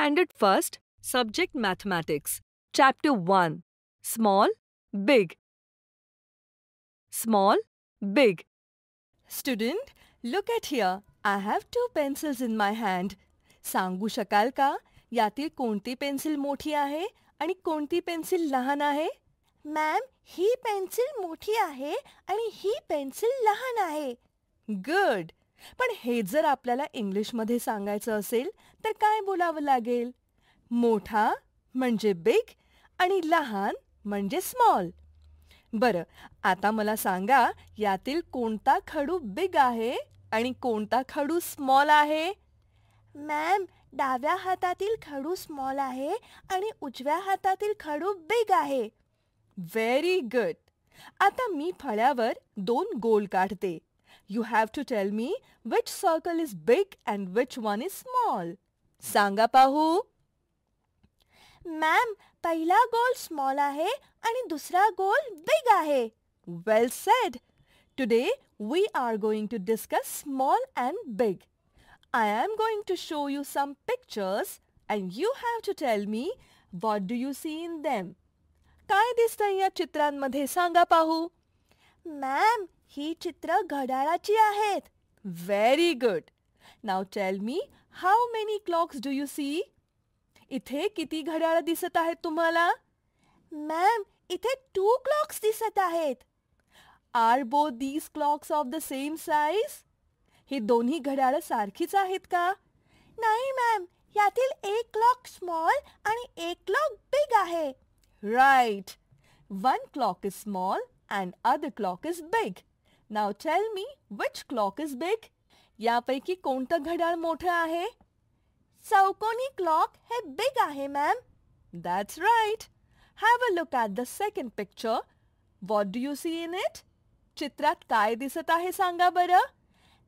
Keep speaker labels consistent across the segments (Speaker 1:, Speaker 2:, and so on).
Speaker 1: Standard First, Subject Mathematics. Chapter 1. Small, Big. Small, Big. Student, look at here. I have two pencils in my hand. सांगू शकाल का यातील कोणती pencil मोठी आहे आणि कोणती पेन्सिल लहान आहे?
Speaker 2: मॅम, ही पेन्सिल मोठी आहे आणि ही पेन्सिल लहान आहे.
Speaker 1: गुड. पण हे जर आपल्याला इंग्लिशमध्ये सांगायचं असेल तर काय बोलावं लागेल? मोठा म्हणजे बिग आणि लहान म्हणजे स्मॉल. बरं, आता मला सांगा यातील कोणता खडू बिग आहे आणि कोणता खडू स्मॉल आहे?
Speaker 2: मॅम, डाव्या हातातील खडू स्मॉल आहे आणि उजव्या हातातील खडू बिग आहे.
Speaker 1: Very good. आता मी फळ्यावर 2 गोल काढते. You have to tell me which circle is big and which one is small. सांगा पाहू.
Speaker 2: मॅम, पहिला गोल स्मॉल आहे आणि दुसरा गोल बिग आहे.
Speaker 1: Well said. Today we are going to discuss small and big. I am going to show you some pictures and you have to tell me what do you see in them. काय दिसतंय या चित्रांमध्ये सांगा पाहू.
Speaker 2: Ma'am, ही चित्र घड्याळाची आहेत.
Speaker 1: Very good. Now tell me how many clocks do you see? इथे किती घड्याळ दिसत आहेत तुम्हाला?
Speaker 2: मॅम, इथे 2 क्लॉक्स दिसत आहेत.
Speaker 1: Are both these clocks of the same size? ही दोन्ही घड्याळ सारखीच आहेत का?
Speaker 2: नाही मॅम, यातील एक क्लॉक स्मॉल आणि एक क्लॉक बिग आहे.
Speaker 1: Right. One clock is small and other clock is big. Now tell me which clock is big? यापैकी कोणतं घड्याळ मोठं आहे?
Speaker 2: चौकोनी क्लॉक हे बिग आहे ma'am.
Speaker 1: That's right. Have a look at the second picture. What do you see in it? चित्रात काय दिसत आहे सांगा बरं.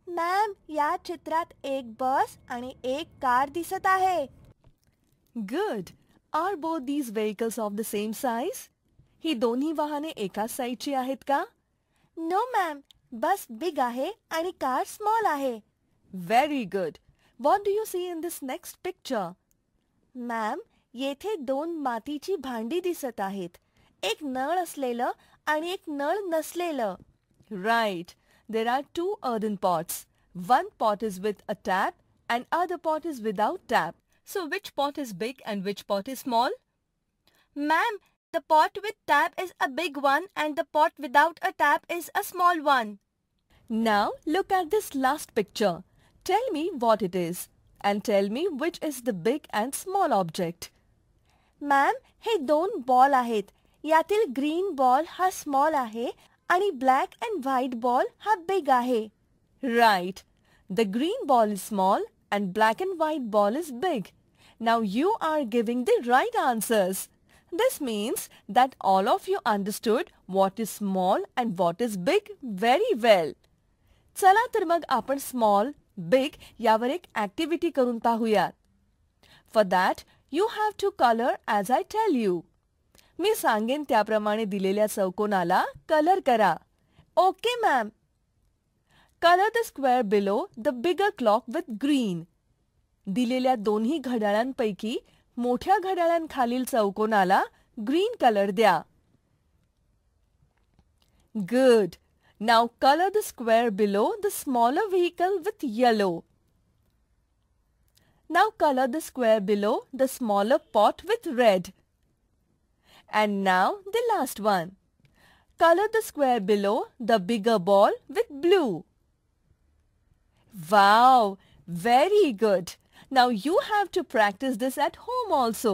Speaker 2: मॅम, या चित्रात एक बस आणि एक कार दिसत आहे.
Speaker 1: Good. Are both these vehicles of the same size? ही दोन्ही वाहने एकाच साईजची आहेत का?
Speaker 2: नो मॅम, बस बिग आहे आणि कार स्मॉल आहे.
Speaker 1: Very good. What do you see in this next picture?
Speaker 2: Ma'am, येथे 2 मातीची भांडी दिसत आहेत. एक नळ असलेलं आणि एक नळ नसलेलं.
Speaker 1: Right. There are 2 earthen pots. One pot is with a tap and other pot is without tap. So which pot is big and which pot is small?
Speaker 2: Ma'am, the pot with tap is a big one and the pot without a tap is a small one.
Speaker 1: Now look at this last picture. Tell me what it is and tell me which is the big and small object.
Speaker 2: Ma'am, हे 2 ball आहेत. यातील green ball हा small आहे आणि black and white ball हा big आहे.
Speaker 1: Right. The green ball is small and black and white ball is big. Now you are giving the right answers. This means that all of you understood what is small and what is big very well. चला तर मग आपण small, big यावर एक activity करून पाहूयात. For that you have to color as I tell you. मी सांगेन त्याप्रमाणे दिलेल्या चौकोनाला कलर करा.
Speaker 2: Okay ma'am.
Speaker 1: Color the square below the bigger clock with green. दिलेल्या दोन्ही घड्याळांपैकी मोठ्या घड्याळांखालील चौकोनाला ग्रीन कलर द्या. Good. Now color the square below the smaller vehicle with yellow. Now color the square below the smaller pot with red. And now the last one. Color the square below the bigger ball with blue. Wow, very good. Now you have to practice this at home also.